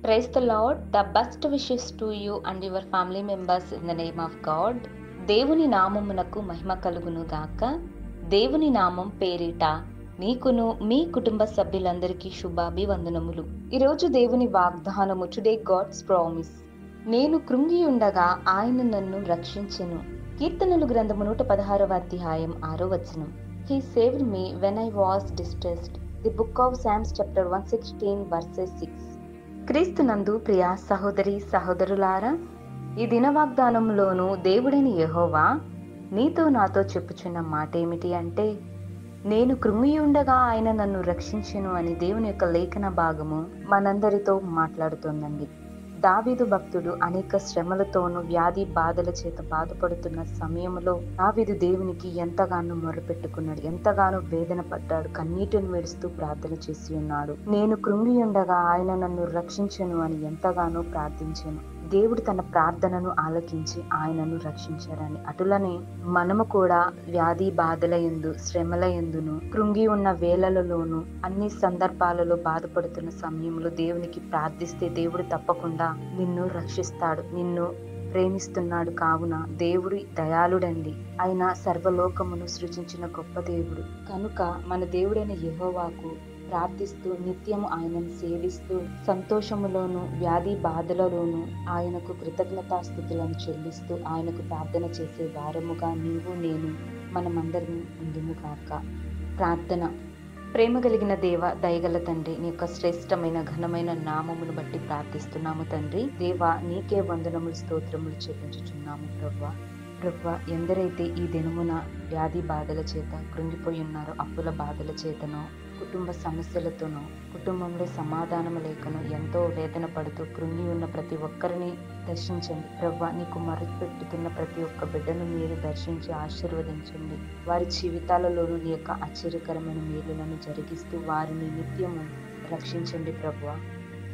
Praise the Lord. The best wishes to you and your family members in the name of God. దేవుని నామమునకు మహిమ కలుగును గాక. దేవుని నామం పేరిట మీకును మీ కుటుంబ సభ్యులందరికీ శుభాభివందనములు. ఈరోజు దేవుని వాగ్దానము, టుడే గాడ్స్ ప్రామిస్. నేను కృంగి ఉండగా ఆయన నన్ను రక్షించెను. కీర్తనలు గ్రంథము 116వ అధ్యాయం 6వ వచనం. He saved me when I was distressed. The book of Psalms chapter 116 verses 6. క్రీస్తునందు ప్రియ సహోదరి సహోదరులారా, ఈ దిన వాగ్దానంలోను దేవుడైన యెహోవా నీతో నాతో చెప్పుచున్న మాట ఏమిటి అంటే, నేను కృంగి ఉండగా ఆయన నన్ను రక్షించెను అని దేవుని యొక్క లేఖన భాగము మనందరితో మాట్లాడుతోందండి. దావీదు భక్తుడు అనేక శ్రమలతోనూ వ్యాధి బాధల చేత బాధపడుతున్న సమయంలో దావీదు దేవునికి ఎంతగానో మొరపెట్టుకున్నాడు, ఎంతగానో వేదన పడ్డాడు, కన్నీటిని విడుస్తూ ప్రార్థన చేసి ఉన్నాడు. నేను కృంగి ఉండగా ఆయన నన్ను రక్షించెను అని ఎంతగానో ప్రార్థించాను. దేవుడు తన ప్రార్థనను ఆలకించి ఆయనను రక్షించారని. అటులనే మనము కూడా వ్యాధి బాధల యందు, శ్రమల యందును, కృంగి ఉన్న వేళలలోను, అన్ని సందర్భాలలో బాధపడుతున్న సమయంలో దేవునికి ప్రార్థిస్తే దేవుడు తప్పకుండా నిన్ను రక్షిస్తాడు, నిన్ను ప్రేమిస్తున్నాడు. కావున దేవుడి దయాళుడండి. ఆయన సర్వలోకమును సృజించిన గొప్ప దేవుడు కనుక మన దేవుడైన యెహోవాకు ప్రార్థిస్తూ నిత్యము ఆయనను సేవిస్తూ సంతోషములోను వ్యాధి బాధలలోను ఆయనకు కృతజ్ఞతాస్థుతులను చెల్లిస్తూ ఆయనకు ప్రార్థన చేసే వారముగా నీవు నేను మనమందరం ఉందుము కాక. ప్రార్థన. ప్రేమ కలిగిన దేవ, దయగల తండ్రి, నీ యొక్క శ్రేష్టమైన ఘనమైన నామమును బట్టి ప్రార్థిస్తున్నాము తండ్రి. దేవా, నీకే వందనములు స్తోత్రములు చెల్లించుచున్నాము ప్రభువా. ప్రభువా, ఎందరైతే ఈ దినమున వ్యాధి బాధల చేత కృంగిపోయి ఉన్నారో, అప్పుల బాధల చేతనో, కుటుంబ సమస్యలతోనో, కుటుంబంలో సమాధానం లేకనో ఎంతో వేదన పడుతూ కృంగి ఉన్న ప్రతి ఒక్కరిని దర్శించండి ప్రభువా. నీకు మొరపెట్టుతున్న ప్రతి ఒక్క బిడ్డను మీరు దర్శించి ఆశీర్వదించండి. వారి జీవితాలలోనూ నీ యొక్క ఆశ్చర్యకరమైన మేలులను జరిగిస్తూ వారిని నిత్యము రక్షించండి ప్రభువా.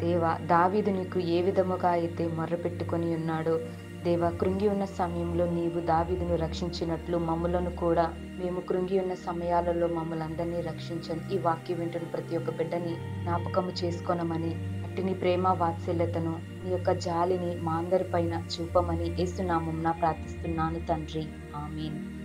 దేవా, దావీదు నీకు ఏ విధముగా అయితే మొర్రపెట్టుకొని ఉన్నాడో దేవా, కృంగి ఉన్న సమయంలో నీవు దావీదును రక్షించినట్లు మమ్ములను కూడా మేము కృంగి ఉన్న సమయాలలో మమ్మల్ని అందరినీ రక్షించండి. ఈ వాక్యం వింటున్న ప్రతి ఒక్క బిడ్డని జ్ఞాపకము చేసుకోనమని, అట్టి నీ ప్రేమ వాత్సల్యతను, నీ యొక్క జాలిని మా అందరి పైన చూపమని యేసు నామమున ప్రార్థిస్తున్నాను తండ్రి. ఆమేన్.